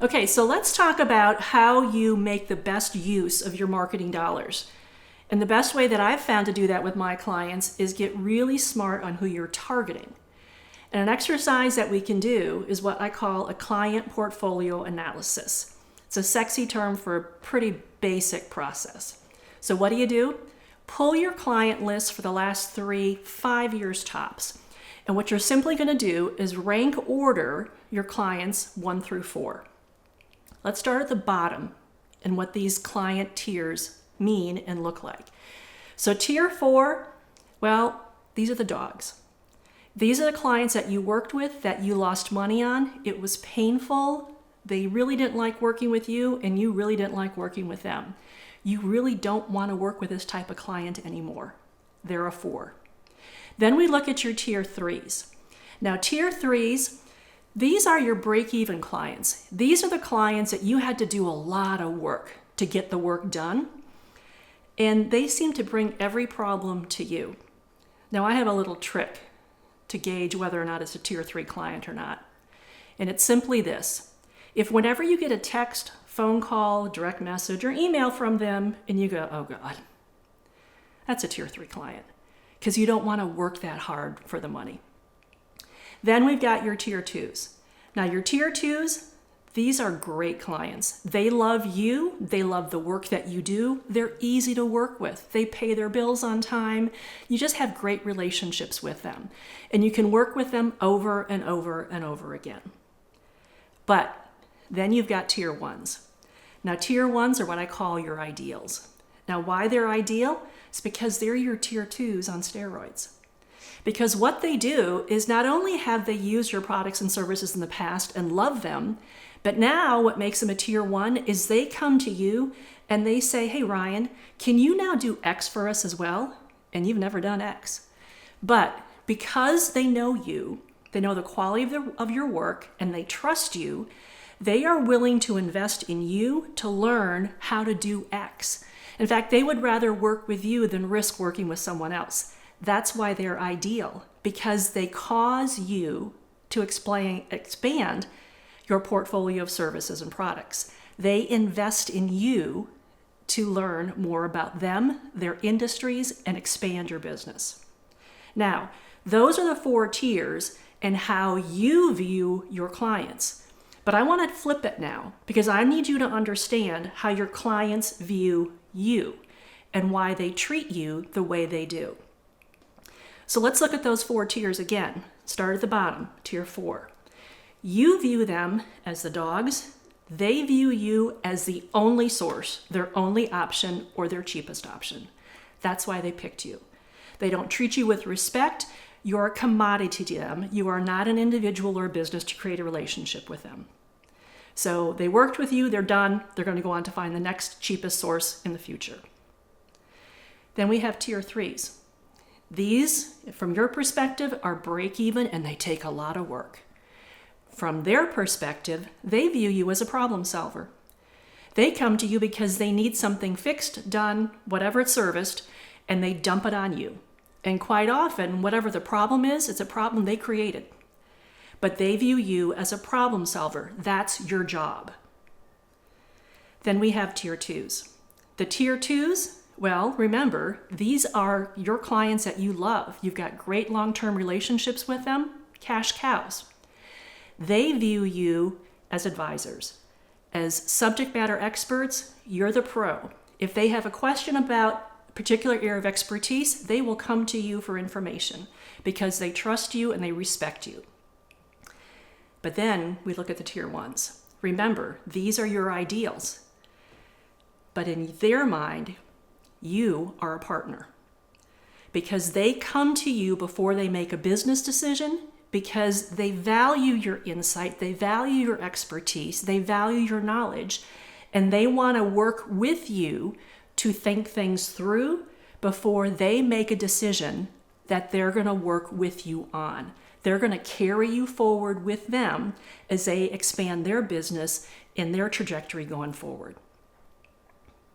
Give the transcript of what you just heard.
Okay, so let's talk about how you make the best use of your marketing dollars. And the best way that I've found to do that with my clients is get really smart on who you're targeting. And an exercise that we can do is what I call a client portfolio analysis. It's a sexy term for a pretty basic process. So what do? Pull your client list for the last 5 years tops. And what you're simply going to do is rank order your clients 1 through 4. Let's start at the bottom and what these client tiers mean and look like. So tier 4, well, these are the dogs. These are the clients that you worked with that you lost money on. It was painful. They really didn't like working with you, and you really didn't like working with them. You really don't want to work with this type of client anymore. They're a 4. Then we look at your tier 3s. Now, tier 3s, these are your break-even clients. These are the clients that you had to do a lot of work to get the work done, and they seem to bring every problem to you. Now, I have a little trick to gauge whether or not it's a tier 3 client or not, and it's simply this. If whenever you get a text, phone call, direct message, or email from them, and you go, oh God, that's a tier 3 client, because you don't want to work that hard for the money. Then we've got your tier 2s. Now your tier 2s, these are great clients. They love you. They love the work that you do. They're easy to work with. They pay their bills on time. You just have great relationships with them. And you can work with them over and over and over again. But then you've got tier 1s. Now tier 1s are what I call your ideals. Now why they're ideal? It's because they're your tier 2s on steroids. Because what they do is not only have they used your products and services in the past and love them, but now what makes them a tier 1 is they come to you and they say, hey Ryan, can you now do X for us as well? And you've never done X. But because they know you, they know the quality of your work, and they trust you, they are willing to invest in you to learn how to do X. In fact, they would rather work with you than risk working with someone else. That's why they're ideal, because they cause you to expand your portfolio of services and products. They invest in you to learn more about them, their industries, and expand your business. Now, those are the 4 tiers and how you view your clients. But I want to flip it now, because I need you to understand how your clients view you and why they treat you the way they do. So let's look at those 4 tiers again. Start at the bottom, tier 4. You view them as the dogs. They view you as the only source, their only option, or their cheapest option. That's why they picked you. They don't treat you with respect. You're a commodity to them. You are not an individual or a business to create a relationship with them. So they worked with you, they're done. They're going to go on to find the next cheapest source in the future. Then we have tier 3s. These, from your perspective, are break even and they take a lot of work. From their perspective, they view you as a problem solver. They come to you because they need something fixed, done, whatever it's serviced, and they dump it on you. And quite often, whatever the problem is, it's a problem they created. But they view you as a problem solver. That's your job. Then we have tier 2s. The tier 2s, well, remember, these are your clients that you love. You've got great long-term relationships with them, cash cows. They view you as advisors. As subject matter experts, you're the pro. If they have a question about a particular area of expertise, they will come to you for information because they trust you and they respect you. But then we look at the tier 1s. Remember, these are your ideals. But in their mind, you are a partner because they come to you before they make a business decision, because they value your insight, they value your expertise, they value your knowledge, and they want to work with you to think things through before they make a decision that they're going to work with you on. They're going to carry you forward with them as they expand their business and their trajectory going forward.